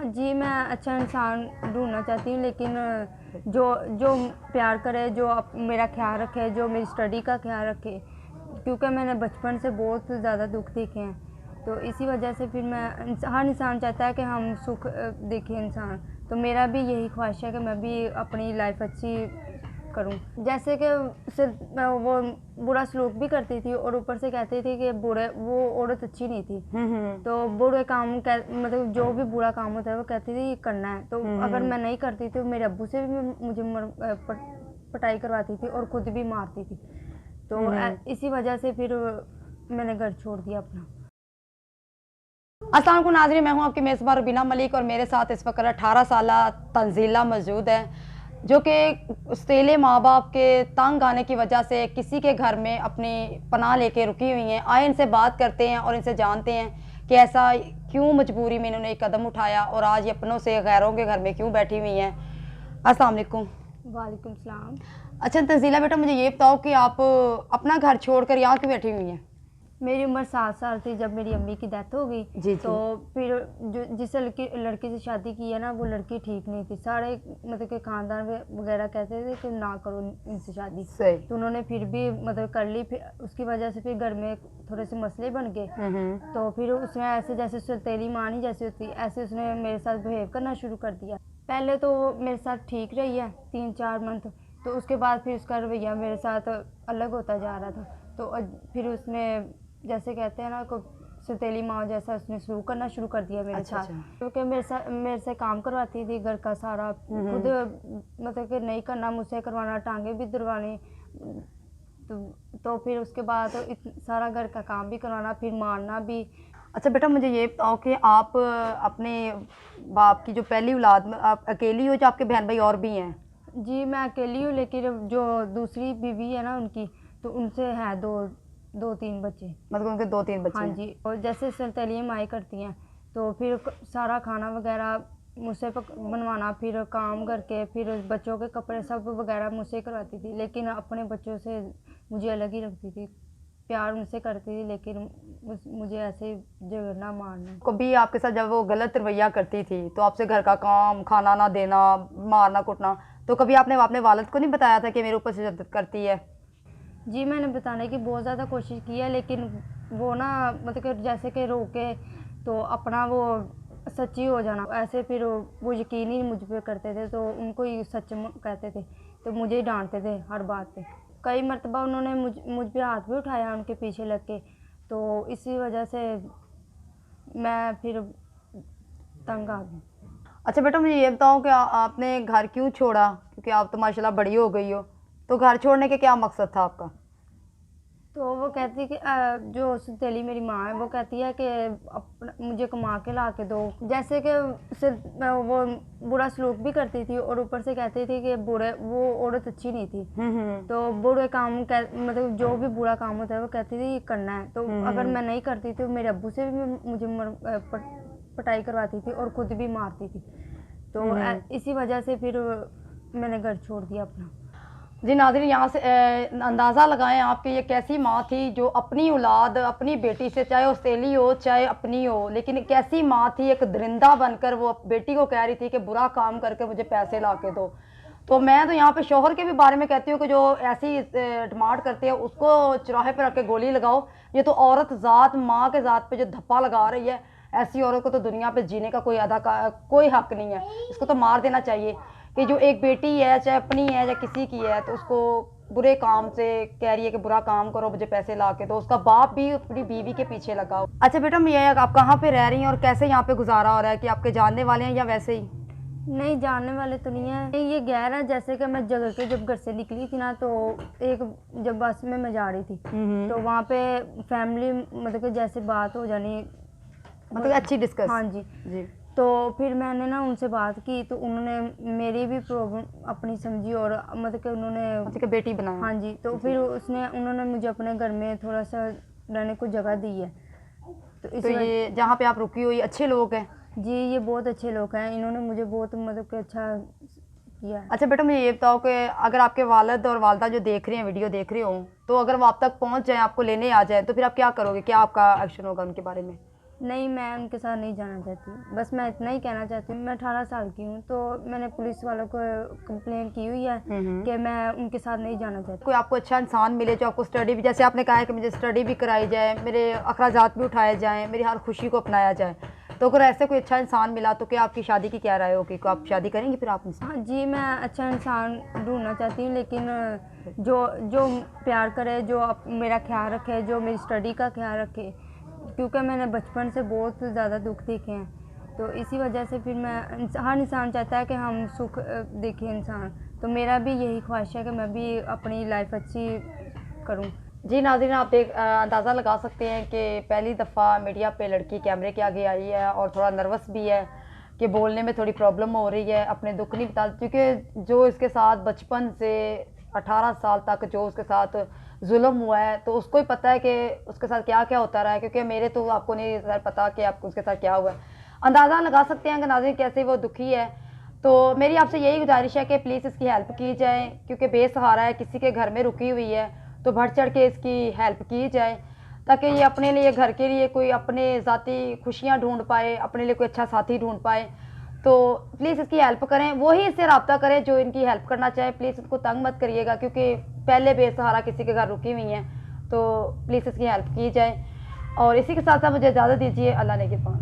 जी, मैं अच्छा इंसान ढूँढना चाहती हूँ, लेकिन जो जो प्यार करे, जो मेरा ख़्याल रखे, जो मेरी स्टडी का ख़्याल रखे, क्योंकि मैंने बचपन से बहुत ज़्यादा दुख देखे हैं। तो इसी वजह से फिर हर इंसान चाहता है कि हम सुख देखें इंसान। तो मेरा भी यही ख्वाहिश है कि मैं भी अपनी लाइफ अच्छी करूं। जैसे कि सिर्फ मैं वो बुरा सलूक भी करती थी और ऊपर से कहती थी कि वो औरत अच्छी नहीं थी। तो बुरे काम मतलब जो भी बुरा काम होता है वो कहती थी ये करना है। तो अगर मैं नहीं करती तो मेरे अब्बू से भी मुझे पटाई करवाती थी और खुद भी मारती थी। तो इसी वजह से फिर मैंने घर छोड़ दिया अपना। अस्सलाम वालेकुम नाज़रीन, मैं हूं आपकी मेज़बान रुबीना मलिक और मेरे साथ इस वक्त 18 साल तंजीला मौजूद है, जो कि अकेले माँ बाप के तंग आने की वजह से किसी के घर में अपनी पनाह लेके रुकी हुई हैं। आए इनसे बात करते हैं और इनसे जानते हैं कि ऐसा क्यों मजबूरी में इन्होंने एक कदम उठाया और आज ये अपनों से गैरों के घर में क्यों बैठी हुई हैं। अस्सलाम वालेकुम। वालेकुम सलाम। अच्छा तंजीला बेटा, मुझे ये बताओ कि आप अपना घर छोड़कर यहाँ क्यों बैठी हुई हैं? मेरी उम्र 7 साल थी जब मेरी अम्मी की डेथ हो गई। तो फिर जिस लड़की से शादी की है ना, वो लड़की ठीक नहीं थी। सारे मतलब के खानदान वगैरह कहते थे कि ना करो इनसे शादी। तो उन्होंने फिर भी मतलब कर ली। फिर उसकी वजह से फिर घर में थोड़े से मसले बन गए। तो फिर उसने ऐसे जैसे सौतेली माँ नहीं जैसे होती, ऐसे उसने मेरे साथ बिहेव करना शुरू कर दिया। पहले तो मेरे साथ ठीक रही है 3-4 मंथ। तो उसके बाद फिर उसका रवैया मेरे साथ अलग होता जा रहा था। तो फिर उसने जैसे कहते हैं ना को सौतेली माँ जैसा उसने शुरू करना शुरू कर दिया मेरे साथ। क्योंकि मेरे से काम करवाती थी घर का सारा, खुद मतलब कि नहीं करना, मुझसे करवाना, टांगे भी दरवाने। तो फिर उसके बाद सारा घर का काम भी करवाना, फिर मारना भी। अच्छा बेटा, मुझे ये बताओ कि आप अपने बाप की जो पहली औलाद में आप अकेली हो, जो आपके बहन भाई और भी हैं? जी, मैं अकेली हूँ, लेकिन जो दूसरी बीवी है ना उनकी, तो उनसे है 2-3 बच्चे। मतलब उनके 2-3 बच्चे? हाँ जी। और जैसे सौतेली माएँ करती हैं, तो फिर सारा खाना वगैरह मुझसे बनवाना, फिर काम करके फिर बच्चों के कपड़े सब वगैरह मुझसे करवाती थी। लेकिन अपने बच्चों से मुझे अलग ही रखती थी, प्यार उनसे करती थी, लेकिन मुझे ऐसे झगड़ना मारना। कभी आपके साथ जब वो गलत रवैया करती थी तो आपसे घर का काम, खाना ना देना, मारना कुटना, तो कभी आपने अपने वालिद को नहीं बताया था कि मेरे ऊपर तशद्दुद करती है? जी, मैंने बताने की बहुत ज़्यादा कोशिश की है, लेकिन वो ना मतलब कि जैसे कि रोके तो अपना वो सच्ची हो जाना, ऐसे फिर वो यकीन ही मुझ पे करते थे, तो उनको ही सच कहते थे, तो मुझे ही डांटते थे हर बात पे। कई मरतबा उन्होंने मुझ पे हाथ भी उठाया उनके पीछे लग के। तो इसी वजह से मैं फिर तंग आ गई। अच्छा बेटा, मुझे ये बताओ कि आपने घर क्यों छोड़ा? क्योंकि आप तो माशाल्लाह बड़ी हो गई हो, तो घर छोड़ने के क्या मकसद था आपका? तो वो कहती कि जो सौतेली मेरी माँ है वो कहती है कि मुझे कमा के ला के दो। जैसे कि सिर्फ वो बुरा सलूक भी करती थी और ऊपर से कहती थी कि वो औरत अच्छी नहीं थी। तो बुरे काम मतलब जो भी बुरा काम होता है वो कहती थी ये करना है। तो अगर मैं नहीं करती तो मेरे अब्बू से भी मुझे पटाई करवाती थी और खुद भी मारती थी। तो इसी वजह से फिर मैंने घर छोड़ दिया अपना। जी नाज़रीन, यहाँ से अंदाज़ा लगाएं आपकी ये कैसी माँ थी जो अपनी औलाद, अपनी बेटी से, चाहे वो सौतेली हो चाहे अपनी हो, लेकिन एक ऐसी माँ थी, एक दरिंदा बनकर वो बेटी को कह रही थी कि बुरा काम करके मुझे पैसे ला के दो। तो मैं तो यहाँ पे शोहर के भी बारे में कहती हूँ कि जो ऐसी डिमांड करती है उसको चौराहे पर रख के गोली लगाओ। ये तो औरत ज़ात, माँ के ज़ात पे जो धप्पा लगा रही है, ऐसी औरत को तो दुनिया पे जीने का कोई हक नहीं है। इसको तो मार देना चाहिए कि जो एक बेटी है, चाहे अपनी है या किसी की है, तो उसको बुरे काम से कह रही है कि बुरा काम करो मुझे पैसे ला के दो। उसका बाप भी अपनी बीवी के पीछे लगा। अच्छा बेटा, ये आप कहाँ पे रह रही हैं और कैसे यहाँ पे गुजारा हो रहा है? कि आपके जानने वाले हैं या वैसे ही? नहीं, जानने वाले तो नहीं है, ये गैर है। जैसे कि मैं जगह के जब घर से निकली थी ना, तो जब बस में मैं जा रही थी तो वहाँ पे फैमिली मतलब कि जैसे बात हो जानी, मतलब अच्छी डिस्कस। हाँ जी। तो फिर मैंने ना उनसे बात की, तो उन्होंने मेरी भी प्रॉब्लम अपनी समझी और मतलब कि उन्होंने बेटी बनाया। हाँ जी। तो फिर उन्होंने मुझे अपने घर में थोड़ा सा रहने को जगह दी है। तो ये जहाँ पे आप रुकी हो ये अच्छे लोग हैं? जी, ये बहुत अच्छे लोग हैं, इन्होंने मुझे बहुत मतलब कि अच्छा किया है। अच्छा बेटा, मुझे ये बताओ कि अगर आपके वालिद और वालदा जो देख रहे हैं, वीडियो देख रहे हो, तो अगर वो आप तक पहुँच जाए, आपको लेने आ जाए, तो फिर आप क्या करोगे? क्या आपका एक्शन होगा उनके बारे में? नहीं, मैं उनके साथ नहीं जाना चाहती। बस मैं इतना ही कहना चाहती हूँ, मैं 18 साल की हूँ, तो मैंने पुलिस वालों को कंप्लेंट की हुई है कि मैं उनके साथ नहीं जाना चाहती। कोई आपको अच्छा इंसान मिले जो आपको स्टडी भी, जैसे आपने कहा है कि मुझे स्टडी भी कराई जाए, मेरे अखराजात भी उठाए जाएँ, मेरी हर खुशी को अपनाया जाए, तो अगर ऐसे कोई अच्छा इंसान मिला तो क्या आपकी शादी की क्या राय होगी? को आप शादी करेंगी फिर आप उनसे? हाँ जी, मैं अच्छा इंसान ढूंढना चाहती हूँ, लेकिन जो जो प्यार करे, जो मेरा ख्याल रखे, जो मेरी स्टडी का ख्याल रखे, क्योंकि मैंने बचपन से बहुत ज़्यादा दुख देखे हैं, तो इसी वजह से फिर मैं हर इंसान चाहता है कि हम सुख देखें इंसान, तो मेरा भी यही ख्वाहिश है कि मैं भी अपनी लाइफ अच्छी करूँ। जी नाज़रीन, आप अंदाज़ा लगा सकते हैं कि पहली दफ़ा मीडिया पे लड़की कैमरे के आगे आई है और थोड़ा नर्वस भी है कि बोलने में थोड़ी प्रॉब्लम हो रही है, अपने दुख नहीं बता, क्योंकि जो इसके साथ बचपन से 18 साल तक जो उसके साथ जुल्म हुआ है, तो उसको ही पता है कि उसके साथ क्या क्या होता रहा है, क्योंकि मेरे तो आपको नहीं सर पता कि आपको उसके साथ क्या हुआ है। अंदाज़ा लगा सकते हैं कि नाज़रीन कैसे वो दुखी है। तो मेरी आपसे यही गुजारिश है कि प्लीज़ इसकी हेल्प की जाए, क्योंकि बेसहारा है, किसी के घर में रुकी हुई है, तो बढ़ चढ़ के इसकी हेल्प की जाए, ताकि ये अपने लिए, घर के लिए कोई अपने ज़ाती खुशियाँ ढूंढ पाए, अपने लिए कोई अच्छा साथी ढूंढ पाए। तो प्लीज़ इसकी हेल्प करें, वही इससे रब्ता करें जो इनकी हेल्प करना चाहे। प्लीज़ इसको तंग मत करिएगा, क्योंकि पहले बेसहारा किसी के घर रुकी हुई हैं, तो प्लीज़ इसकी हेल्प की जाए। और इसी के साथ साथ मुझे इजाज़त दीजिए। अल्लाह ने के पास।